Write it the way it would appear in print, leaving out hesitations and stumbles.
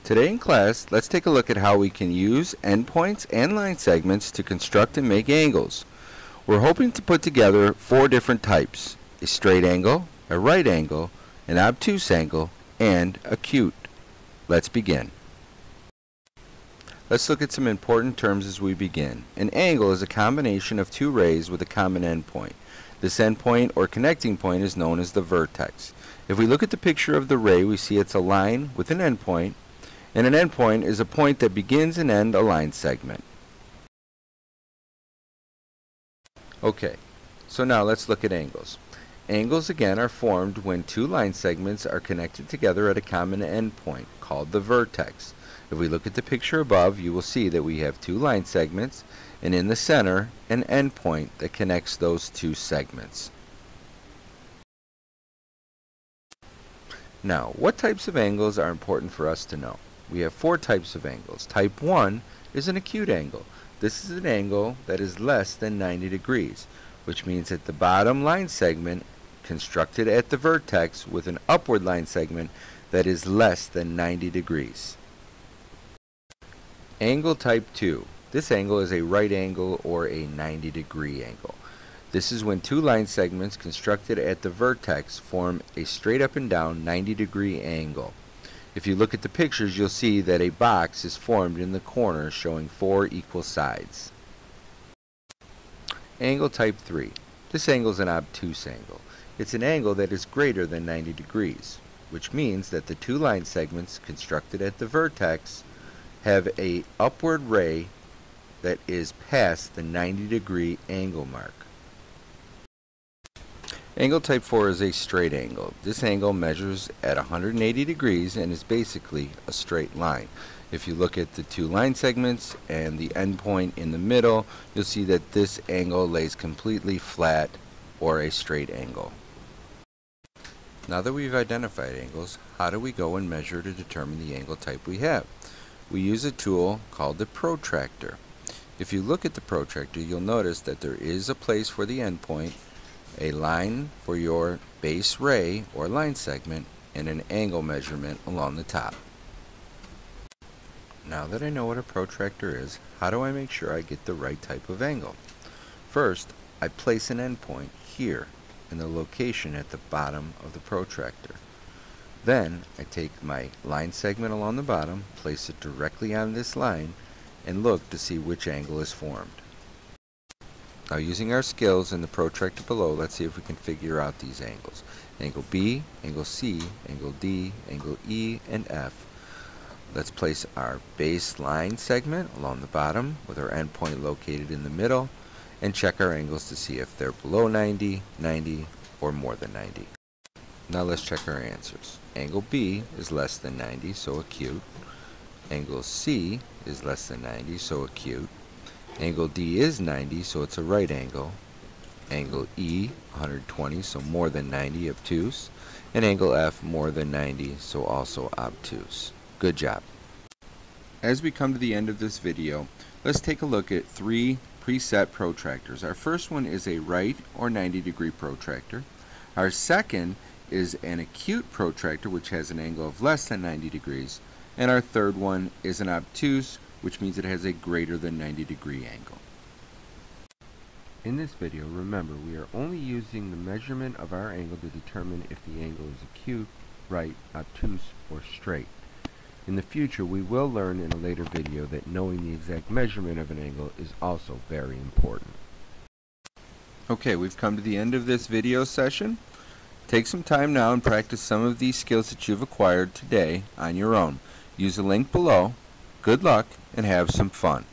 Today in class, let's take a look at how we can use endpoints and line segments to construct and make angles. We're hoping to put together 4 different types: a straight angle, a right angle, an obtuse angle, and acute. Let's begin. Let's look at some important terms as we begin. An angle is a combination of 2 rays with a common endpoint. This endpoint or connecting point is known as the vertex. If we look at the picture of the ray, we see it's a line with an endpoint, and an endpoint is a point that begins and ends a line segment. Okay, so now let's look at angles. Angles again are formed when 2 line segments are connected together at a common endpoint called the vertex. If we look at the picture above, you will see that we have 2 line segments, and in the center an endpoint that connects those 2 segments. Now, what types of angles are important for us to know? We have 4 types of angles. Type 1 is an acute angle. This is an angle that is less than 90 degrees, which means that the bottom line segment constructed at the vertex with an upward line segment that is less than 90 degrees. Angle type 2. This angle is a right angle or a 90-degree angle. This is when 2 line segments constructed at the vertex form a straight up and down 90-degree angle. If you look at the pictures, you'll see that a box is formed in the corner showing 4 equal sides. Angle type 3. This angle is an obtuse angle. It's an angle that is greater than 90 degrees, which means that the 2 line segments constructed at the vertex have a upward ray that is past the 90-degree angle mark. Angle type 4 is a straight angle. This angle measures at 180 degrees and is basically a straight line. If you look at the 2 line segments and the endpoint in the middle, you'll see that this angle lays completely flat or a straight angle. Now that we've identified angles, how do we go and measure to determine the angle type we have? We use a tool called the protractor. If you look at the protractor, you'll notice that there is a place for the endpoint, a line for your base ray or line segment, and an angle measurement along the top. Now that I know what a protractor is, how do I make sure I get the right type of angle? First, I place an endpoint here in the location at the bottom of the protractor. Then I take my line segment along the bottom, place it directly on this line, and look to see which angle is formed. Now, using our skills in the protractor below, let's see if we can figure out these angles. Angle B, angle C, angle D, angle E, and F. Let's place our base line segment along the bottom with our endpoint located in the middle, and check our angles to see if they're below 90, 90, or more than 90. Now let's check our answers. Angle B is less than 90, so acute. Angle C is less than 90, so acute. Angle D is 90, so it's a right angle. Angle E, 120, so more than 90, obtuse. And angle F, more than 90, so also obtuse. Good job. As we come to the end of this video, let's take a look at 3 preset protractors. Our first one is a right or 90-degree protractor. Our second is an acute protractor, which has an angle of less than 90 degrees. And our third one is an obtuse, which means it has a greater than 90-degree angle. In this video, remember, we are only using the measurement of our angle to determine if the angle is acute, right, obtuse, or straight. In the future, we will learn in a later video that knowing the exact measurement of an angle is also very important. Okay, we've come to the end of this video session. Take some time now and practice some of these skills that you've acquired today on your own. Use the link below. Good luck and have some fun.